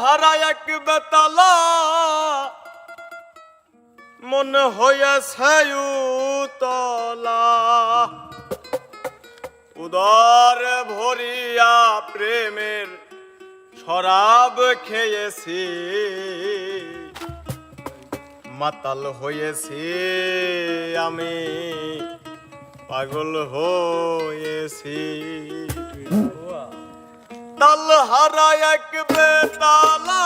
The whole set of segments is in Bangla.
হারা এক বেতালা মনে হয়েছে উতলা উদর ভরিয়া প্রেমের শরাব খেয়েছি মাতাল হয়েছি আমি পাগল হয়েছি তাল হারা এক বেতালা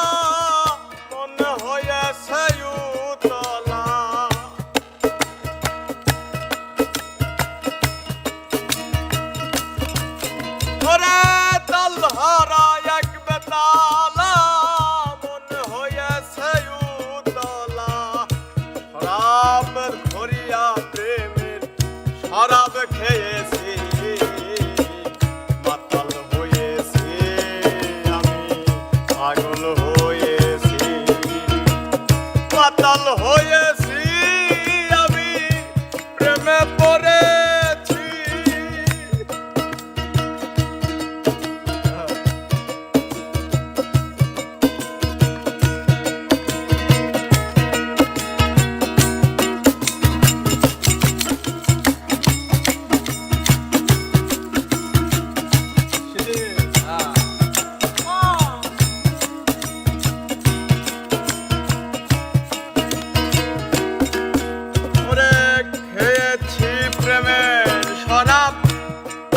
মনে হয়েছে উতলা ওরে তাল হারা এক বেতালা মনে হয়েছে উতলা শরাব ধরিয়া প্রেমের শরাব খেয়েছি মাতাল হয়েছি আমি পাগল হয়েছি মাতাল হয়েছি আমি প্রেমে পড়েছি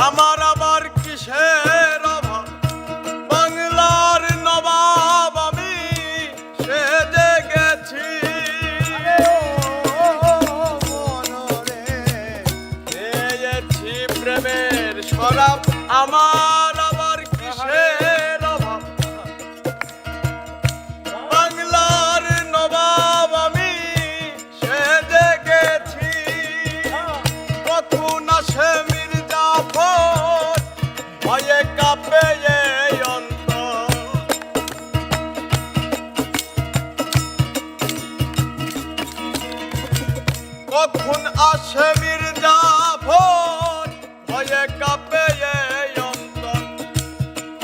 আমার আবার কিসের অভাব বাংলার নবাব আমি সেজে গেছি খেয়েছি প্রেমের শরাব আমার আবার কিসের অভাব বাংলার নবাব আমি সেজে গেছি কখন আসে ভয়ে কাঁপে এই অন্তর কখন আসে মির্জাফর ভয়ে কাঁপে এই অন্তর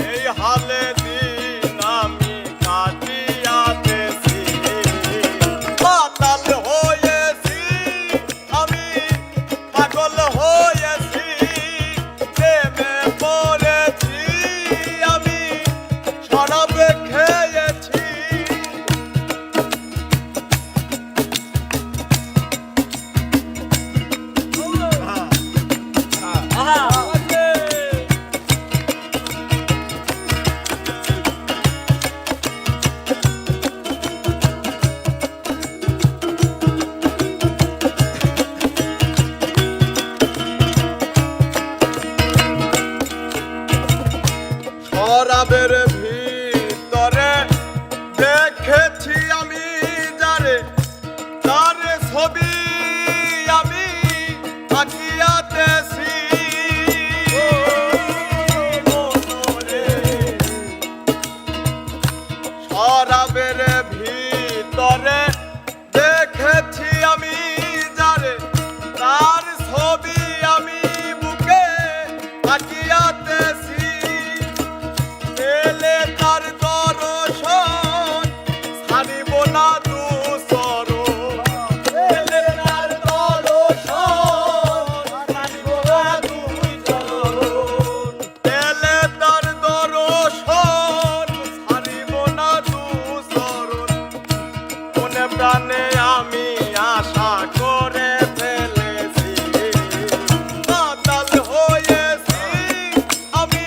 এই হালে দিন আমি কাটিয়াতেছি মাতাল হয়েছি আমি পাগল হয়েছি প্রেমে পড়েছি আমি শরাব খেয়েছি শরাবের ভিতরে দেখেছি আমি যারে তার ছবি আমি আঁকিয়াতেছি শরাবের ভিতরে দেখেছি আমি যারে তার ছবি আমি বুকে আঁকিয়াতেছি পেলে তার দর্শন ছাড়িব না দুসরণ পেলে তার দর্শন ছাড়িব না দুসরণ পেলে তার দর্শন ছাড়িব না দুসরণ মনে প্রাণে আমি আশা করে ফেলেছি মাতাল হয়েছি আমি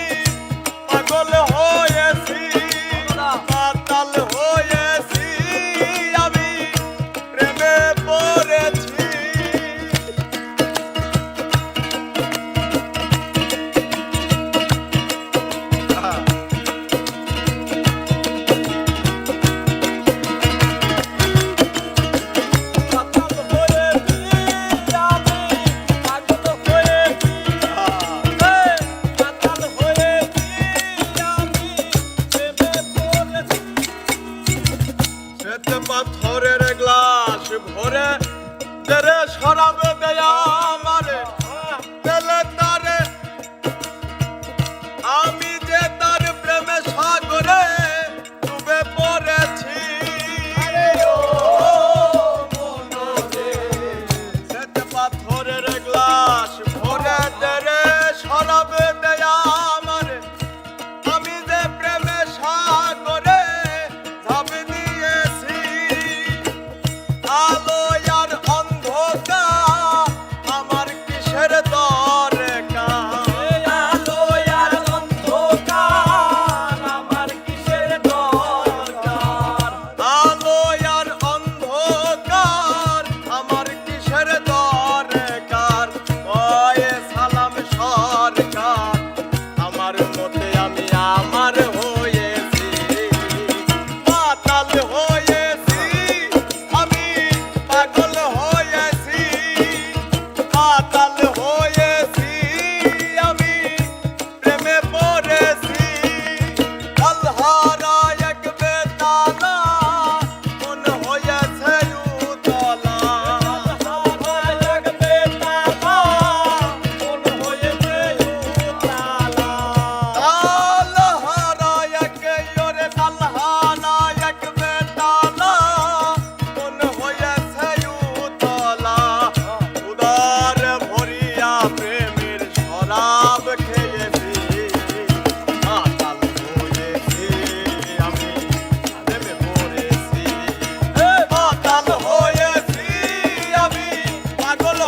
পাগল হয়েছি মাতাল হয়েছি আমি প্রেমে পড়েছি পাথরের গ্লাস ভরে তেরে শরাব দেয়া আমারে তেলে তারে আমি যে তার প্রেমে সাগরে ডুবে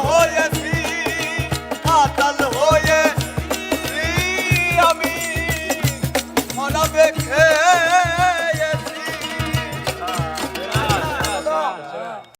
হয়ে